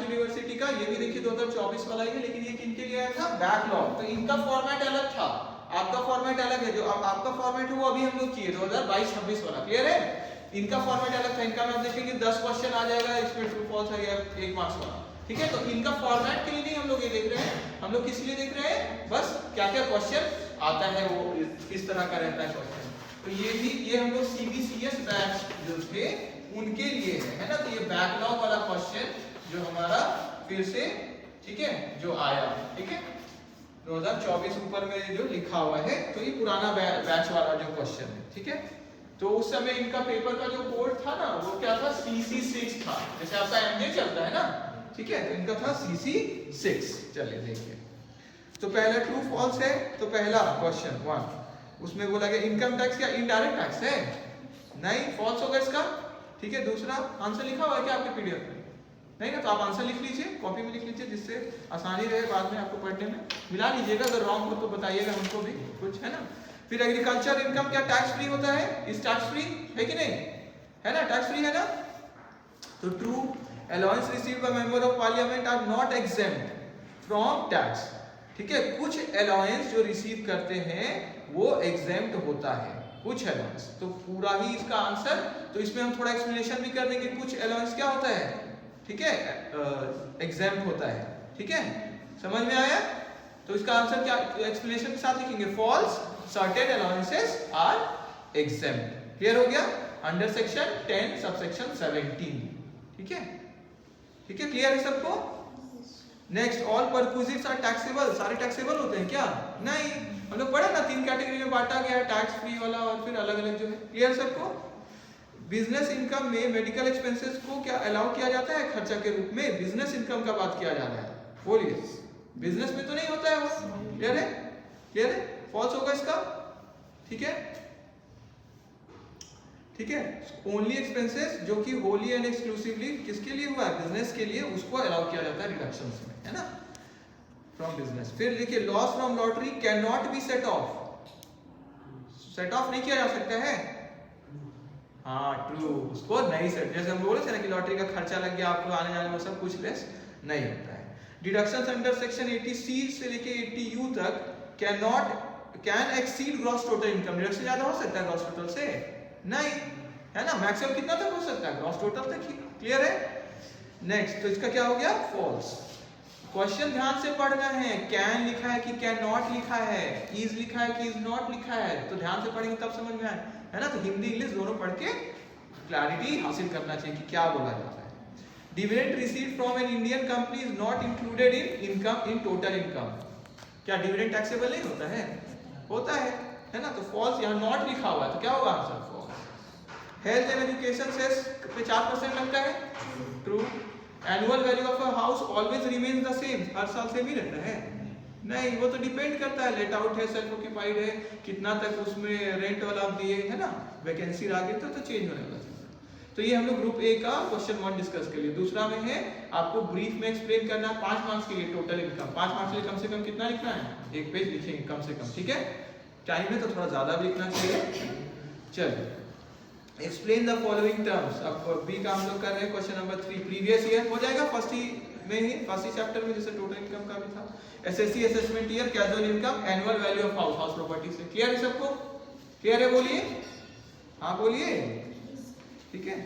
Maharashtra university का, ये भी देखिए 2024 वाला ही है, लेकिन ये किनके लिए आया था, बैकलॉग। तो इनका फॉर्मेट अलग था, आपका फॉर्मेट अलग है। जो आपका फॉर्मेट है वो अभी हम लोग किए 2022-26 वाला, क्लियर है। इनका फॉर्मेट अलग था, इनका में आप देखेंगे 10 क्वेश्चन आ जाएगा, इसमें ट्रू फॉल्स है 1 मार्क्स वाला, ठीक है। तो इनका फॉर्मेट के लिए नहीं हम लोग ये देख रहे हैं, हम लोग किस लिए देख रहे हैं, बस क्या क्या क्वेश्चन आता है वो इस तरह का रहता है क्वेश्चन। तो ये हम लोग CBCS बैच जो थे उनके लिए है ना। तो ये बैकलॉग वाला क्वेश्चन जो हमारा फिर से, ठीक है, जो आया, ठीक है 2024 ऊपर में जो लिखा हुआ है, तो ये पुराना बैच वाला जो क्वेश्चन है, ठीक है। तो उस समय इनका पेपर का जो कोड था ना वो क्या था, CC6 था, जैसे आपका MJ चलता है ना, ठीक है। तो इनका था CC6। चलिए देखिए, तो पहला ट्रू फॉल्स है। तो पहला क्वेश्चन 1 उसमें बोला गया इनकम टैक्स क्या इनडायरेक्ट टैक्स है, नहीं, फॉल्स होगा इसका, ठीक है। दूसरा आंसर लिखा हुआ है क्या आपके पीडीएफ में, नहीं ना, तो आप आंसर लिख लीजिए, कॉपी में लिख लीजिए, जिससे आसानी रहे बाद में आपको पढ़ने में। मिला लीजिएगा, अगर रॉन्ग हो तो बताइएगा हमको भी कुछ, है ना। फिर एग्रीकल्चर इनकम क्या टैक्स फ्री होता है, इस टैक्स फ्री है कि नहीं, है ना, टैक्स फ्री है ना। तो true, allowance received by member of parliament are not exempt from tax, ठीक है। कुछ अलाउंस जो रिसीव करते हैं वो एग्जेम्प्ट होता है, कुछ अलाउंस। तो पूरा ही इसका आंसर, तो इसमें हम थोड़ा एक्सप्लेनेशन भी कर देंगे, कुछ अलाउंस क्या होता है, ठीक है, एग्जेम्प्ट होता है, ठीक है, समझ में आया। तो इसका आंसर क्या एक्सप्लेनेशन के साथ लिखेंगे, false certain allowances are exempt, clear हो गया, अंडर सेक्शन 10 सबसेक्शन 17, ठीक है, ठीक है, क्लियर है सबको। Next, all perquisites are taxable, सारे टैक्सेबल होते हैं क्या, नहीं, हम लोग पढ़ा ना 3 कैटेगरी में बांटा गया है, टैक्स फ्री वाला और फिर अलग अलग जो है, क्लियर सबको। बिजनेस इनकम में मेडिकल एक्सपेंसेस को क्या अलाउ किया जाता है खर्चा के रूप में, बिजनेस इनकम का बात किया जा रहा है, बोलिए, बिजनेस में तो नहीं होता है वो, क्लियर है, क्लियर है, फॉल्स होगा इसका, ठीक है, ठीक है। ओनली एक्सपेंसेस जो कि होली एंड एक्सक्लूसिवली किसके लिए हुआ है, बिजनेस के लिए, उसको अलाउ किया जाता है रिडक्शंस में, है ना, फ्रॉम बिजनेस। फिर देखिए, loss from lottery can not be set of, set of नहीं किया जा सकता है, हाँ ट्रू, उसको नहीं सेट, जैसे हम बोले थे ना कि लॉटरी का खर्चा लग गया आपको आने जाने में, सब कुछ लेस नहीं होता है। डिडक्शंस अंडर सेक्शन 80C से लेके 80U तक can exceed gross total income, deduction ज्यादा हो सकता है ग्रॉस टोटल से, नहीं, है ना, मैक्सिमम कितना तक हो सकता है, ग्रॉस टोटल तक ही, क्लियर है। नेक्स्ट, तो इसका क्या हो गया, फॉल्स। क्वेश्चन ध्यान से पढ़ना है, कैन लिखा है कि कैन नॉट लिखा है, इज लिखा है कि इज नॉट लिखा है, तो ध्यान से पढ़ेंगे तब समझ में आए, है ना। तो हिंदी इंग्लिश दोनों पढ़ के क्लैरिटी हासिल करना चाहिए कि क्या बोला जाता है। Dividend received from an Indian company is not included in income in total income, क्या डिविडेंड टैक्सेबल नहीं होता है, होता है ना। तो फॉल्स, यहाँ नॉट लिखा हुआ है, तो क्या होगा answer, false. Health and education cess पे 4% लगता है, true. Annual value of a house always remains the same, हर साल सेम ही रहता है, नहीं, वो तो डिपेंड करता है, लेट आउट है, सेल्फ ऑक्यूपाइड है, कितना तक उसमें रेंट वाला आप दिए, है ना, वैकेंसी आ गई तो चेंज होने वाला है। तो ये हम लोग ग्रुप ए का क्वेश्चन 1 डिस्कस कर लिए। दूसरा में है आपको ब्रीफ में एक्सप्लेन करना है 5 मार्क्स के लिए टोटल इनकम, 5 मार्क्स के लिए कम से कम कितना लिखना है, 1 पेज लिखेंगे कम से कम, ठीक है, टाइम है तो थोड़ा ज्यादा भी लिखना चाहिए। चलिए, एक्सप्लेन द फॉलोइंग टर्म्स, अब बी का हम लोग कर रहे हैं क्वेश्चन नंबर 3, प्रीवियस ईयर हो जाएगा, फर्स्ट ही चैप्टर में, जैसे टोटल इनकम का भी था। SSC assessment year, casual income, annual value of house property से, क्लियर है सबको, क्लियर है, बोलिए, हाँ बोलिए, ठीक है,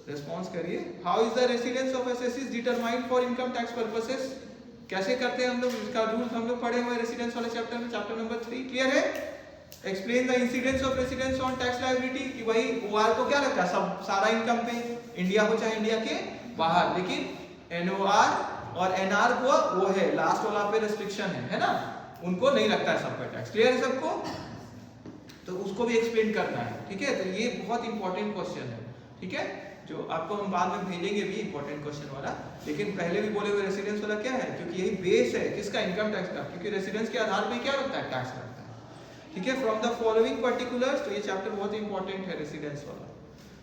रिस्पॉन्स करिए। How is the residence of SSC determined for income tax purposes, कैसे करते हैं हम लोग, इसका रूल हम लोग पढ़े हुए रेसिडेंस वाले चैप्टर में, चैप्टर नंबर 3, क्लियर है। Explain the incidence of residence on tax liability, कि भाई ओआर को क्या लगता है, सब सारा इनकम पे, इंडिया हो चाहे इंडिया के बाहर, लेकिन एनओआर और एनआर को वो है लास्ट वाला पे रेस्ट्रिक्शन है ना, उनको नहीं लगता है सब पे टैक्स, क्लियर है सबको, तो उसको भी एक्सप्लेन करना है, ठीक है। तो ये बहुत इंपॉर्टेंट क्वेश्चन है, ठीक है, जो आपको हम बाद में भेजेंगे भी इंपॉर्टेंट क्वेश्चन वाला, लेकिन पहले भी बोले हुए रेसिडेंस वाला क्या है, क्योंकि यही बेस है किसका, इनकम टैक्स का, क्योंकि रेसिडेंस के आधार पे क्या लगता है, टैक्स लगता है, ठीक है। फ्रॉम द फॉलोइंग पर्टिकुलर्स, तो ये चैप्टर बहुत इंपॉर्टेंट है रेसिडेंस वाला,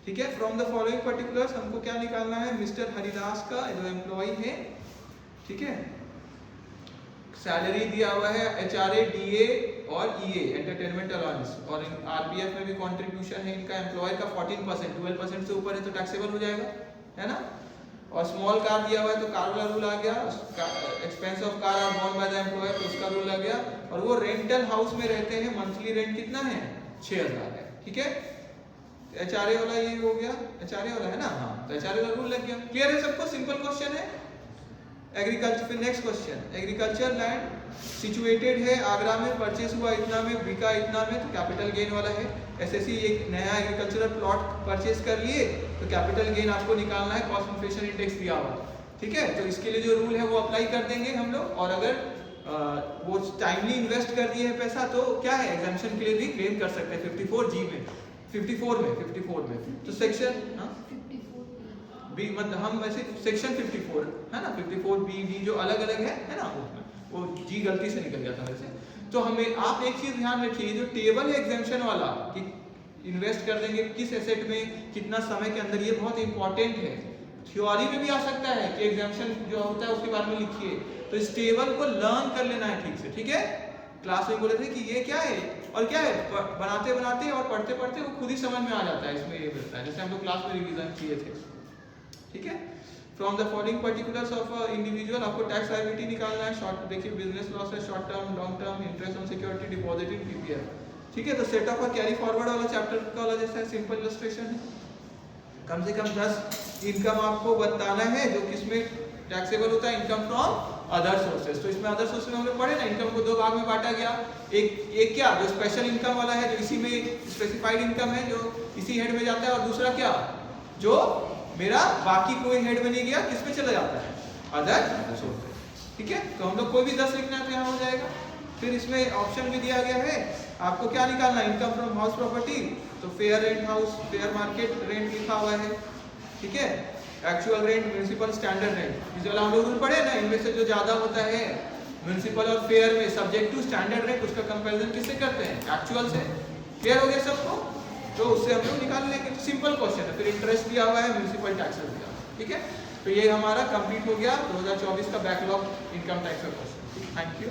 ठीक है। फ्रॉम द फॉलोइंग पर्टिकुलर्स हमको क्या निकालना है, मिस्टर हरिदास का जो एम्प्लॉय है, ठीक है, सैलरी दिया हुआ है एचआरए, डीए और ईए एंटरटेनमेंट अलाउंस, और आरपीएफ में भी कंट्रीब्यूशन है इनका एम्प्लॉयर का 14%, 12% से ऊपर है तो टैक्सेबल हो जाएगा, है ना। और स्मॉल कार दिया हुआ है तो कार वाला रूल आ गया, expense of car are borne by the employer तो उसका रूल आ गया, और वो रेंटल हाउस में रहते हैं, मंथली रेंट कितना है 6000 है, ठीक है। एचआरए वाला ये हो गया, एचआरए वाला है ना, हाँ तो एचआरए वाला रूल लग गया। क्लियर है सबको, सिंपल क्वेश्चन है। एग्रीकल्चर, फिर next question, agriculture land situated है आगरा में, परचेस हुआ इतना में, बिका इतना में, तो कैपिटल गेन वाला है। एसएससी एक नया एग्रीकल्चरल प्लॉट परचेस कर लिए तो कैपिटल गेन आपको निकालना है, कॉस्ट इन्फ्लेशन इंडेक्स दिया हुआ, ठीक है। तो इसके लिए जो रूल है वो अप्लाई कर देंगे हम लोग, और अगर वो टाइमली इन्वेस्ट कर दिए है पैसा तो क्या है, एग्जाम्पशन के लिए भी क्लेम कर सकते हैं 54G में, 54 में तो सेक्शन बी, मतलब हम वैसे सेक्शन 54 है ना, 54B D जो अलग अलग है ना, वो G गलती से निकल गया था वैसे। तो हमें आप एक चीज ध्यान रखिए, जो टेबल है एग्जाम्पशन वाला कि इन्वेस्ट कर देंगे किस एसेट में कितना समय के अंदर, ये बहुत इंपॉर्टेंट है। थ्योरी में भी आ सकता है कि एग्जाम्पशन जो होता है उसके बारे में लिखिए, तो इस टेबल को लर्न कर लेना है ठीक से, ठीक है। क्लास में बोले थे कि ये क्या है और क्या है, बनाते बनाते और पढ़ते पढ़ते वो खुद ही समझ में आ जाता है, इसमें ये मिलता है, जैसे हम लोग क्लास में रिवीजन किए थे, ठीक है। From the following particulars of individual आपको टैक्स लायबिलिटी निकालना है, शॉर्ट देखिए बिजनेस लॉस है, short term, long term, interest on security, deposit in PPF, ठीक है। तो सेट ऑफ कैरी फॉरवर्ड वाला चैप्टर का वाला जैसा है, सिंपल इलस्ट्रेशन है, कम से कम 10 इनकम आपको बताना है जो किसमें टैक्सेबल होता है, इनकम फ्रॉम अदर सोर्सेज। तो इसमें अदर सोर्सेज हमने पढ़े ना, इनकम को दो भाग में बांटा गया, एक क्या जो स्पेशल इनकम वाला है, जो इसी में स्पेसिफाइड इनकम है जो इसी हेड में जाता है, और दूसरा क्या जो मेरा बाकी कोई हेड में नहीं गया, किसमें चला जाता है, अदर सोर्सेज, ठीक है। तो हम लोग कोई भी 10 लिखना है तो यहाँ हो जाएगा। फिर इसमें ऑप्शन भी दिया गया है, आपको क्या निकालना है, इनकम फ्रॉम हाउस प्रॉपर्टी, तो fair rent house, fair market rent लिखा हुआ है, ठीक है। Actual rent, municipal standard rent, इस वाला हम लोग रूल पढ़े ना, इनमें से जो ज्यादा होता है म्युनिसिपल और फेयर में सब्जेक्ट टू स्टैंडर्ड रेंट, उसका कंपैरिजन किससे करते हैं, एक्चुअल से। क्लियर हो गया सबको, तो उससे हम लोग निकाल लेंगे, सिंपल क्वेश्चन है। फिर इंटरेस्ट दिया हुआ है, म्युनिसिपल टैक्सेस दिया हुआ है, ठीक है। तो ये हमारा कंप्लीट हो गया 2024 का बैकलॉग इनकम टैक्स का क्वेश्चन। Thank you.